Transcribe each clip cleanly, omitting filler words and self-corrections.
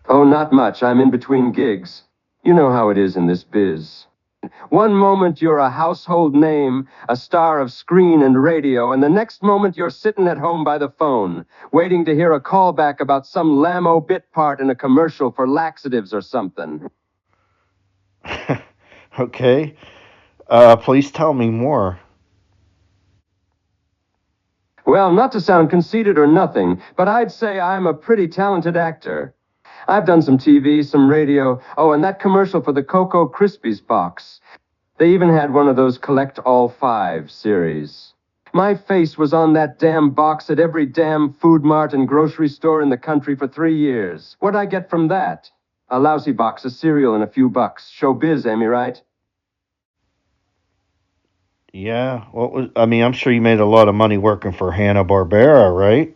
Oh, not much. I'm in between gigs. You know how it is in this biz. One moment you're a household name, a star of screen and radio, and the next moment you're sitting at home by the phone, waiting to hear a callback about some Lammo bit part in a commercial for laxatives or something. Okay. Please tell me more. Well, not to sound conceited or nothing, but I'd say I'm a pretty talented actor. I've done some TV, some radio. Oh, and that commercial for the Cocoa Krispies box. They even had one of those Collect All Five series. My face was on that damn box at every damn food mart and grocery store in the country for 3 years. What'd I get from that? A lousy box of cereal and a few bucks. Showbiz, Amy, right? Yeah, I'm sure you made a lot of money working for Hanna-Barbera, right?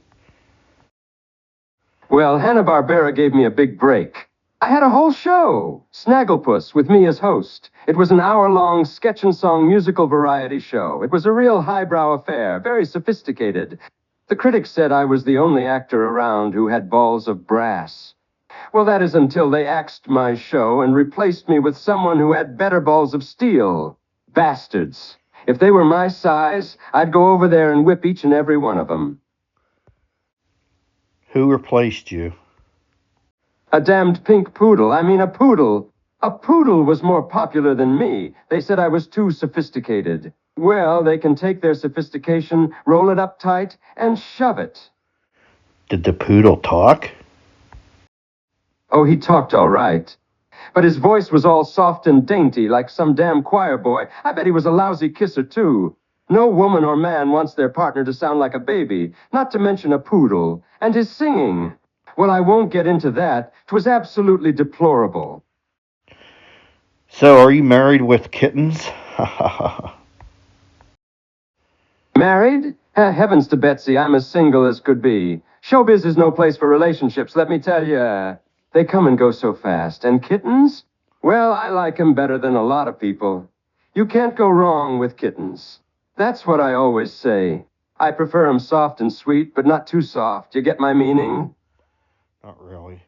Well, Hanna-Barbera gave me a big break. I had a whole show, Snagglepuss, with me as host. It was an hour-long sketch and song musical variety show. It was a real highbrow affair, very sophisticated. The critics said I was the only actor around who had balls of brass. Well, that is until they axed my show and replaced me with someone who had better balls of steel. Bastards. If they were my size, I'd go over there and whip each and every one of them. Who replaced you? A damned pink poodle. I mean, a poodle. A poodle was more popular than me. They said I was too sophisticated. Well, they can take their sophistication, roll it up tight, and shove it. Did the poodle talk? Oh, he talked all right. But his voice was all soft and dainty, like some damn choir boy. I bet he was a lousy kisser, too. No woman or man wants their partner to sound like a baby, not to mention a poodle. And his singing. Well, I won't get into that. 'Twas absolutely deplorable. So, are you married with kittens? Married? Heavens to Betsy, I'm as single as could be. Showbiz is no place for relationships, let me tell you. They come and go so fast. And kittens? Well, I like 'em better than a lot of people. You can't go wrong with kittens. That's what I always say. I prefer 'em soft and sweet, but not too soft. You get my meaning? Not really.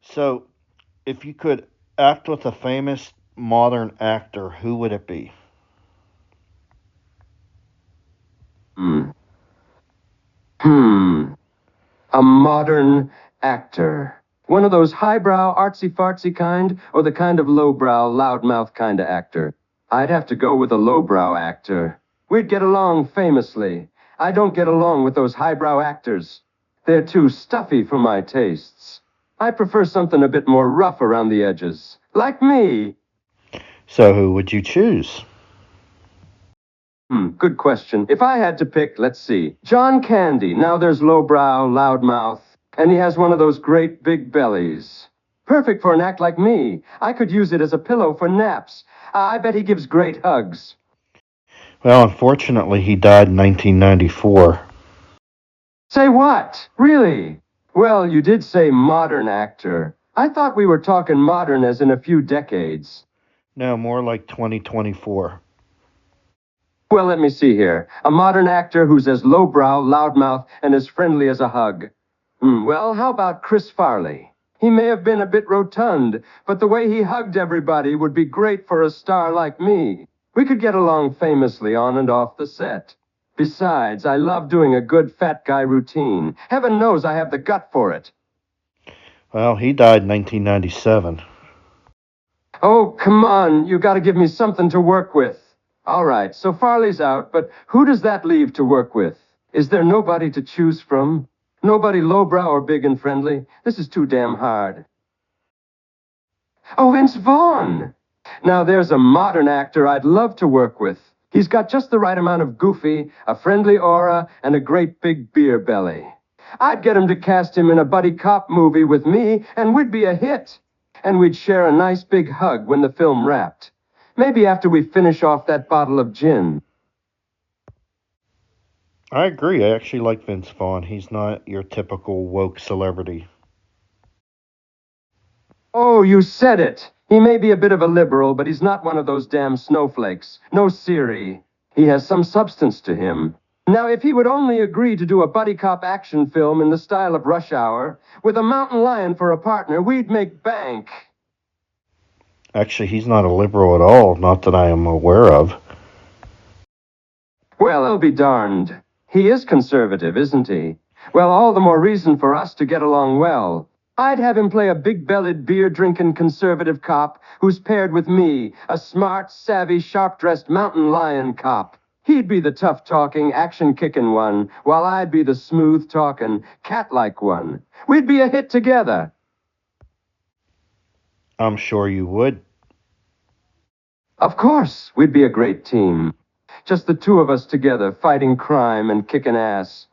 So, if you could act with a famous modern actor, who would it be? Hmm. Hmm. A modern actor. One of those highbrow, artsy-fartsy kind, or the kind of lowbrow, loudmouth kind of actor? I'd have to go with a lowbrow actor. We'd get along famously. I don't get along with those highbrow actors. They're too stuffy for my tastes. I prefer something a bit more rough around the edges. Like me. So, who would you choose? Good question. If I had to pick, let's see. John Candy. Now there's lowbrow, loudmouth, and he has one of those great big bellies. Perfect for an act like me. I could use it as a pillow for naps. I bet he gives great hugs. Well, unfortunately, he died in 1994. Say what? Really? Well, you did say modern actor. I thought we were talking modern as in a few decades. No, more like 2024. Well, let me see here. A modern actor who's as lowbrow, loudmouth, and as friendly as a hug. Well, how about Chris Farley? He may have been a bit rotund, but the way he hugged everybody would be great for a star like me. We could get along famously on and off the set. Besides, I love doing a good fat guy routine. Heaven knows I have the gut for it. Well, he died in 1997. Oh, come on. You gotta give me something to work with. All right, so Farley's out, but who does that leave to work with? Is there nobody to choose from? Nobody lowbrow or big and friendly? This is too damn hard. Oh, Vince Vaughn! Now there's a modern actor I'd love to work with. He's got just the right amount of goofy, a friendly aura, and a great big beer belly. I'd get him to cast him in a buddy cop movie with me, and we'd be a hit. And we'd share a nice big hug when the film wrapped. Maybe after we finish off that bottle of gin. I agree. I actually like Vince Vaughn. He's not your typical woke celebrity. Oh, you said it. He may be a bit of a liberal, but he's not one of those damn snowflakes. No Siri. He has some substance to him. Now, if he would only agree to do a buddy cop action film in the style of Rush Hour, with a mountain lion for a partner, we'd make bank. Actually, he's not a liberal at all, not that I am aware of. Well, I'll be darned. He is conservative, isn't he? Well, all the more reason for us to get along well. I'd have him play a big-bellied, beer-drinking conservative cop who's paired with me, a smart, savvy, sharp-dressed mountain lion cop. He'd be the tough-talking, action-kicking one, while I'd be the smooth-talking, cat-like one. We'd be a hit together. I'm sure you would. Of course, we'd be a great team. Just the two of us together, fighting crime and kicking ass.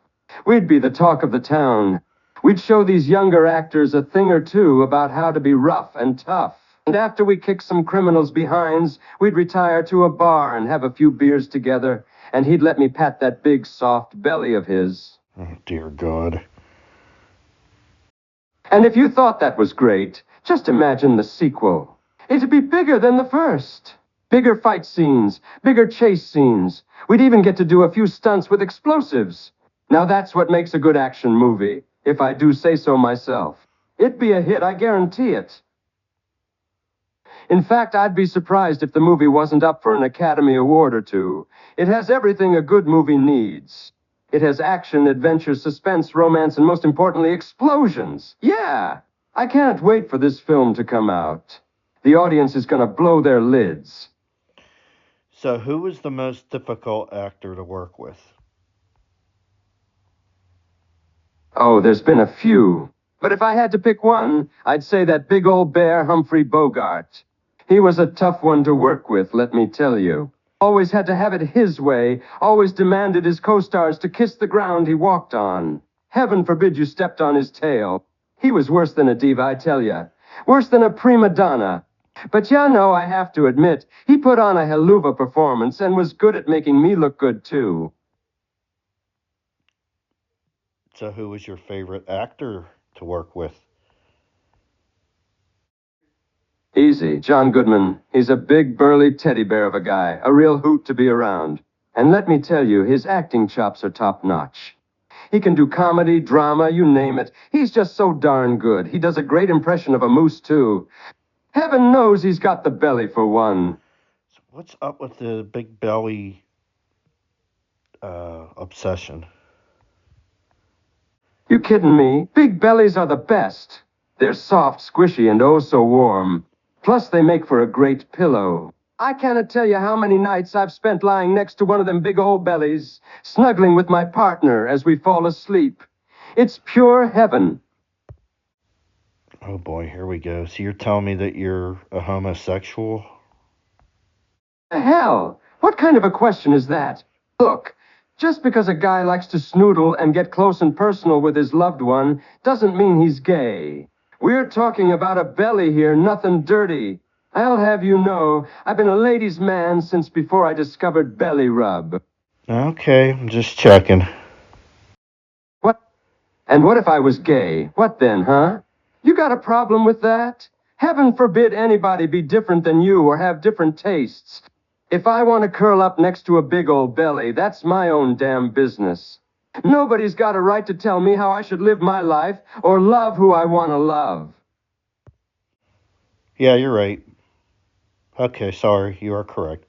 We'd be the talk of the town. We'd show these younger actors a thing or two about how to be rough and tough. And after we kicked some criminals' behinds, we'd retire to a bar and have a few beers together, and he'd let me pat that big, soft belly of his. Oh, dear God. And if you thought that was great, just imagine the sequel. It'd be bigger than the first. Bigger fight scenes, bigger chase scenes. We'd even get to do a few stunts with explosives. Now that's what makes a good action movie, if I do say so myself. It'd be a hit, I guarantee it. In fact, I'd be surprised if the movie wasn't up for an Academy Award or two. It has everything a good movie needs. It has action, adventure, suspense, romance, and most importantly, explosions. Yeah! I can't wait for this film to come out. The audience is going to blow their lids. So, who was the most difficult actor to work with? Oh, there's been a few. But if I had to pick one, I'd say that big old bear, Humphrey Bogart. He was a tough one to work with, let me tell you. Always had to have it his way, always demanded his co-stars to kiss the ground he walked on. Heaven forbid you stepped on his tail. He was worse than a diva, I tell ya. Worse than a prima donna. But you know, I have to admit, he put on a helluva performance and was good at making me look good, too. So, who was your favorite actor to work with? Easy, John Goodman. He's a big, burly teddy bear of a guy, a real hoot to be around. And let me tell you, his acting chops are top-notch. He can do comedy, drama, you name it. He's just so darn good. He does a great impression of a moose, too. Heaven knows he's got the belly for one. So what's up with the big belly obsession? You kidding me? Big bellies are the best. They're soft, squishy, and oh so warm. Plus, they make for a great pillow. I cannot tell you how many nights I've spent lying next to one of them big old bellies, snuggling with my partner as we fall asleep. It's pure heaven. Oh boy, here we go. So you're telling me that you're a homosexual? Hell, what kind of a question is that? Look, just because a guy likes to snoodle and get close and personal with his loved one doesn't mean he's gay. We're talking about a belly here, nothing dirty. I'll have you know, I've been a ladies' man since before I discovered belly rub. Okay, I'm just checking. What? And what if I was gay? What then, huh? You got a problem with that? Heaven forbid anybody be different than you or have different tastes. If I want to curl up next to a big old belly, that's my own damn business. Nobody's got a right to tell me how I should live my life or love who I want to love. Yeah, you're right. Okay, sorry, you are correct.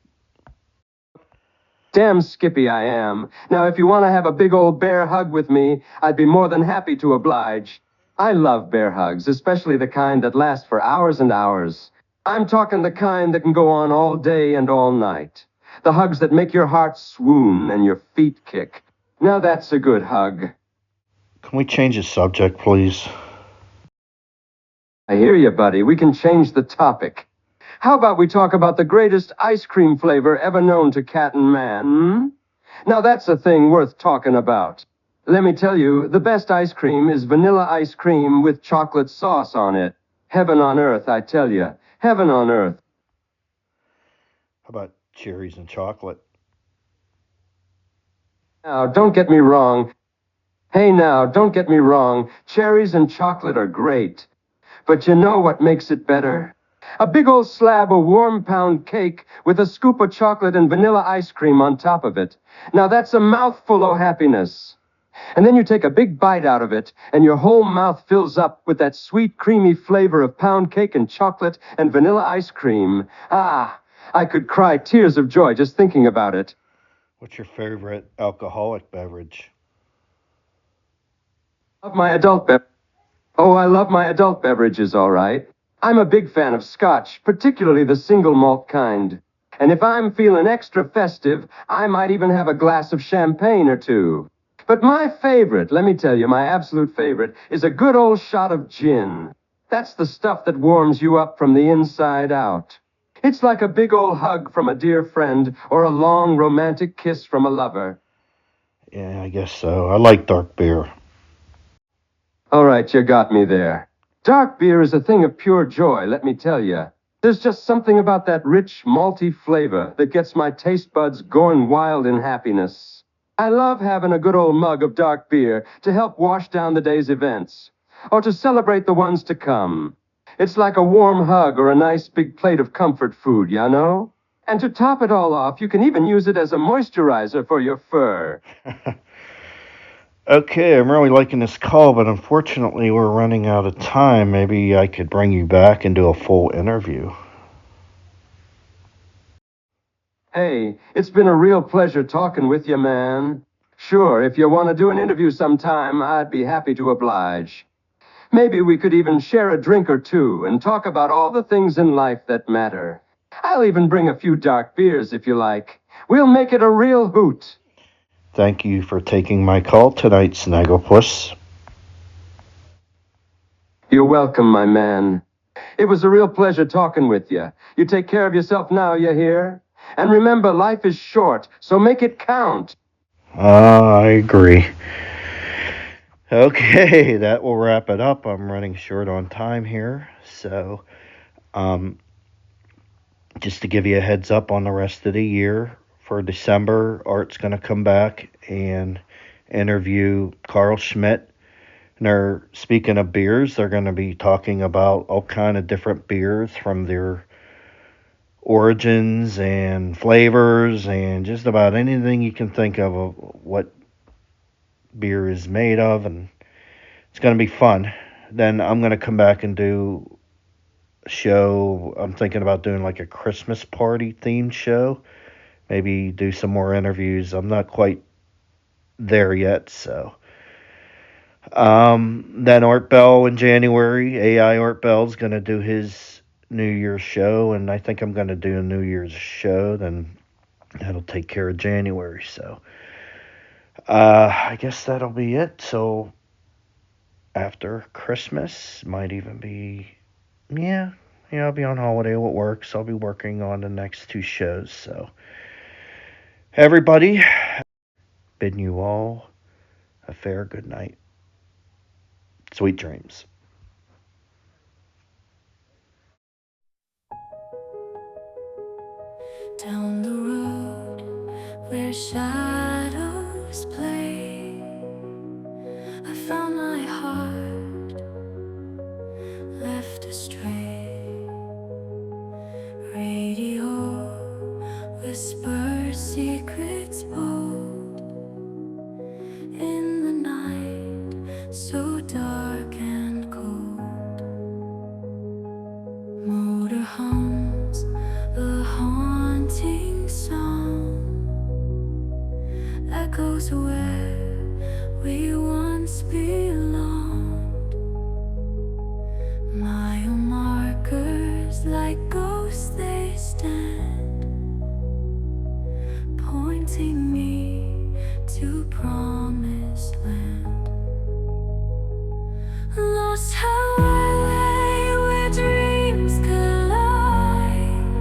Damn skippy I am. Now, if you want to have a big old bear hug with me, I'd be more than happy to oblige. I love bear hugs, especially the kind that last for hours and hours. I'm talking the kind that can go on all day and all night. The hugs that make your heart swoon and your feet kick. Now that's a good hug. Can we change the subject, please? I hear you, buddy. We can change the topic. How about we talk about the greatest ice cream flavor ever known to cat and man, hmm? Now that's a thing worth talking about. Let me tell you, the best ice cream is vanilla ice cream with chocolate sauce on it. Heaven on earth, I tell you. Heaven on earth. How about cherries and chocolate? Now, don't get me wrong. Hey, now, don't get me wrong. Cherries and chocolate are great. But you know what makes it better? A big old slab of warm pound cake with a scoop of chocolate and vanilla ice cream on top of it. Now that's a mouthful of happiness. And then you take a big bite out of it, and your whole mouth fills up with that sweet, creamy flavor of pound cake and chocolate and vanilla ice cream. Ah, I could cry tears of joy just thinking about it. What's your favorite alcoholic beverage? Love my adult bev- Oh, I love my adult beverages, all right. I'm a big fan of scotch, particularly the single malt kind. And if I'm feeling extra festive, I might even have a glass of champagne or two. But my favorite, let me tell you, my absolute favorite, is a good old shot of gin. That's the stuff that warms you up from the inside out. It's like a big old hug from a dear friend or a long romantic kiss from a lover. Yeah, I guess so. I like dark beer. All right, you got me there. Dark beer is a thing of pure joy, let me tell you. There's just something about that rich, malty flavor that gets my taste buds going wild in happiness. I love having a good old mug of dark beer to help wash down the day's events, or to celebrate the ones to come. It's like a warm hug or a nice big plate of comfort food, you know? And to top it all off, you can even use it as a moisturizer for your fur. Okay, I'm really liking this call, but unfortunately we're running out of time. Maybe I could bring you back and do a full interview. Hey, it's been a real pleasure talking with you, man. Sure, if you want to do an interview sometime, I'd be happy to oblige. Maybe we could even share a drink or two and talk about all the things in life that matter. I'll even bring a few dark beers if you like. We'll make it a real hoot. Thank you for taking my call tonight, Snagglepuss. You're welcome, my man. It was a real pleasure talking with you. You take care of yourself now, you hear? And remember, life is short, so make it count. I agree. Okay, that will wrap it up. I'm running short on time here. So, just to give you a heads up on the rest of the year, for December, Art's going to come back and interview Carl Schmidt. And they're, speaking of beers, they're going to be talking about all kind of different beers from their origins and flavors and just about anything you can think of what beer is made of, and it's going to be fun. Then I'm going to come back and do a show. I'm thinking about doing like a Christmas party themed show. Maybe do some more interviews. I'm not quite there yet, so. Then Art Bell in January. AI Art Bell's going to do his New Year's show, and I think I'm going to do a New Year's show. Then that'll take care of January, so. I guess that'll be it. So after Christmas, might even be, yeah, I'll be on holiday with work, so I'll be working on the next two shows. So everybody, bidding you all a fair good night. Sweet dreams. Down the road where shadows play, I found my heart left astray. Radio whispers secrets bold in the night, so dark and cold. Motor hums the haunting sound, echoes where we once belonged. Mile markers like ghosts they stand, pointing me to promised land. Lost highway where dreams collide,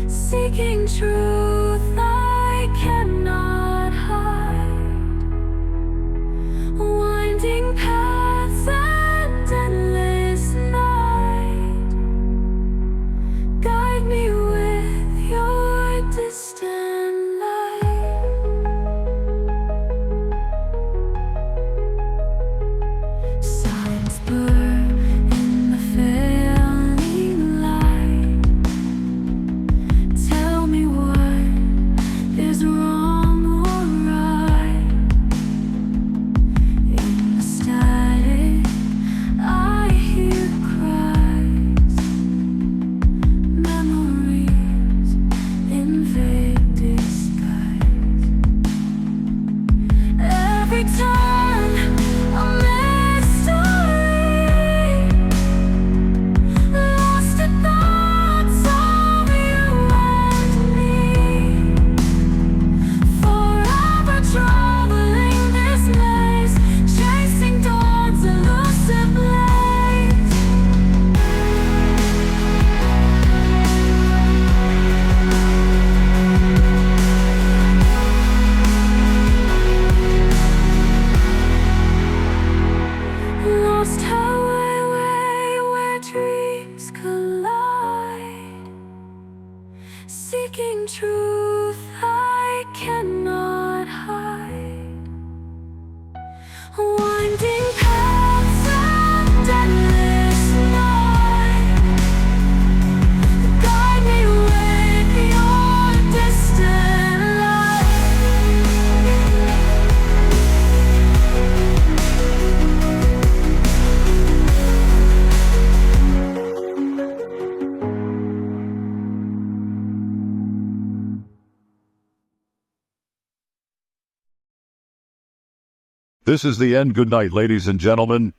seeking truth I cannot hide. Winding paths and endless night, guide me with your distant light. Signs This is the end. Good night, ladies and gentlemen.